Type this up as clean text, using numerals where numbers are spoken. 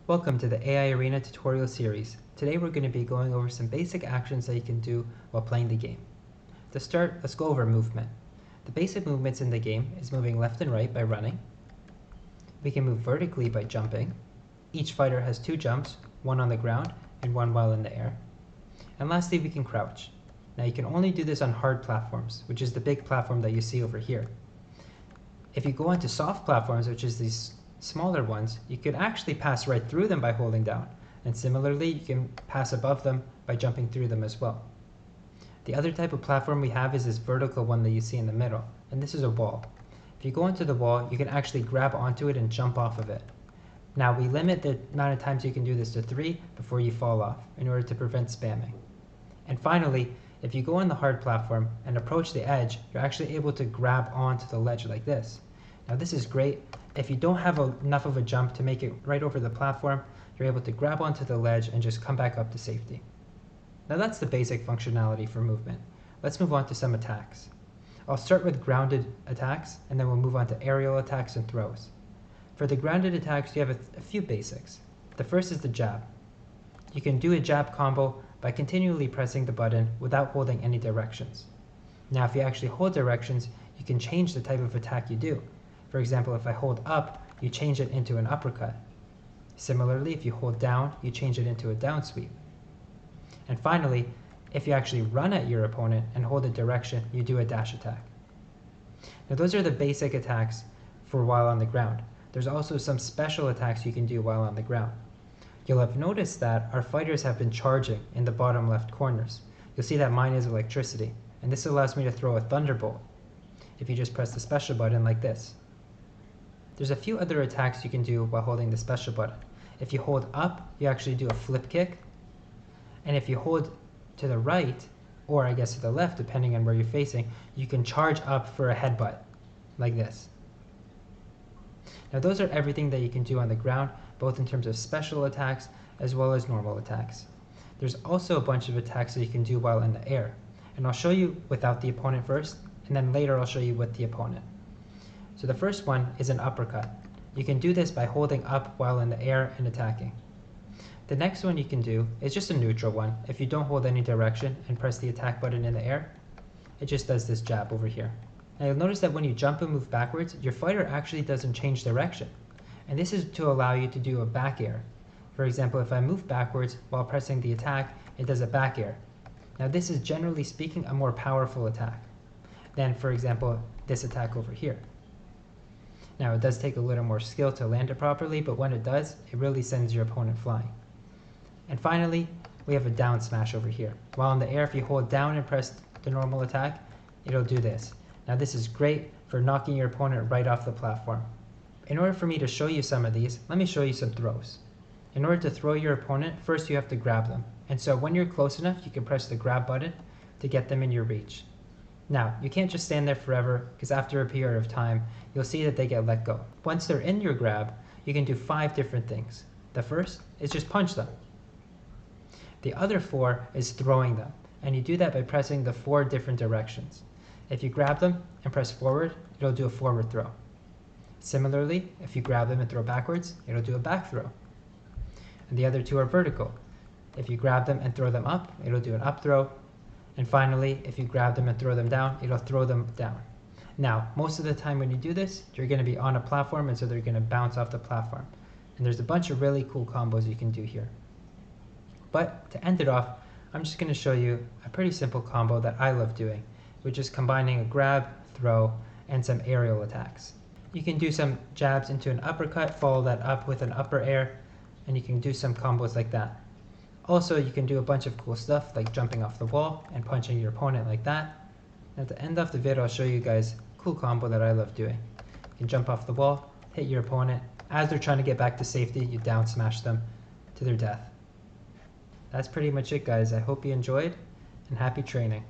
Welcome to the AI Arena tutorial series. Today we're going to be going over some basic actions that you can do while playing the game. To start, let's go over movement. The basic movements in the game is moving left and right by running. We can move vertically by jumping. Each fighter has two jumps, one on the ground and one while in the air. And lastly, we can crouch. Now you can only do this on hard platforms, which is the big platform that you see over here. If you go onto soft platforms, which is these smaller ones, you could actually pass right through them by holding down. And similarly, you can pass above them by jumping through them as well. The other type of platform we have is this vertical one that you see in the middle, and this is a wall. If you go onto the wall, you can actually grab onto it and jump off of it. Now we limit the amount of times you can do this to 3 before you fall off in order to prevent spamming. And finally, if you go on the hard platform and approach the edge, you're actually able to grab onto the ledge like this. Now this is great. If you don't have enough of a jump to make it right over the platform, you're able to grab onto the ledge and just come back up to safety. Now that's the basic functionality for movement. Let's move on to some attacks. I'll start with grounded attacks, and then we'll move on to aerial attacks and throws. For the grounded attacks, you have a few basics. The first is the jab. You can do a jab combo by continually pressing the button without holding any directions. Now if you actually hold directions, you can change the type of attack you do. For example, if I hold up, you change it into an uppercut. Similarly, if you hold down, you change it into a down sweep. And finally, if you actually run at your opponent and hold a direction, you do a dash attack. Now those are the basic attacks for while on the ground. There's also some special attacks you can do while on the ground. You'll have noticed that our fighters have been charging in the bottom left corners. You'll see that mine is electricity, and this allows me to throw a thunderbolt if you just press the special button like this. There's a few other attacks you can do while holding the special button. If you hold up, you actually do a flip kick. And if you hold to the right, or I guess to the left, depending on where you're facing, you can charge up for a headbutt, like this. Now those are everything that you can do on the ground, both in terms of special attacks as well as normal attacks. There's also a bunch of attacks that you can do while in the air. And I'll show you without the opponent first, and then later I'll show you with the opponent. So the first one is an uppercut. You can do this by holding up while in the air and attacking. The next one you can do is just a neutral one. If you don't hold any direction and press the attack button in the air, it just does this jab over here. Now you'll notice that when you jump and move backwards, your fighter actually doesn't change direction. And this is to allow you to do a back air. For example, if I move backwards while pressing the attack, it does a back air. Now this is generally speaking a more powerful attack than, for example, this attack over here. Now it does take a little more skill to land it properly, but when it does, it really sends your opponent flying. And finally, we have a down smash over here. While in the air, if you hold down and press the normal attack, it'll do this. Now this is great for knocking your opponent right off the platform. In order for me to show you some of these, let me show you some throws. In order to throw your opponent, first you have to grab them. And so when you're close enough, you can press the grab button to get them in your reach. Now, you can't just stand there forever, because after a period of time, you'll see that they get let go. Once they're in your grab, you can do 5 different things. The first is just punch them. The other 4 is throwing them, and you do that by pressing the 4 different directions. If you grab them and press forward, it'll do a forward throw. Similarly, if you grab them and throw backwards, it'll do a back throw. And the other 2 are vertical. If you grab them and throw them up, it'll do an up throw. And finally, if you grab them and throw them down, it'll throw them down. Now, most of the time when you do this, you're going to be on a platform, and so they're going to bounce off the platform. And there's a bunch of really cool combos you can do here. But to end it off, I'm just going to show you a pretty simple combo that I love doing, which is combining a grab, throw, and some aerial attacks. You can do some jabs into an uppercut, follow that up with an upper air, and you can do some combos like that. Also, you can do a bunch of cool stuff like jumping off the wall and punching your opponent like that. And at the end of the video, I'll show you guys a cool combo that I love doing. You can jump off the wall, hit your opponent. As they're trying to get back to safety, you down smash them to their death. That's pretty much it, guys. I hope you enjoyed, and happy training.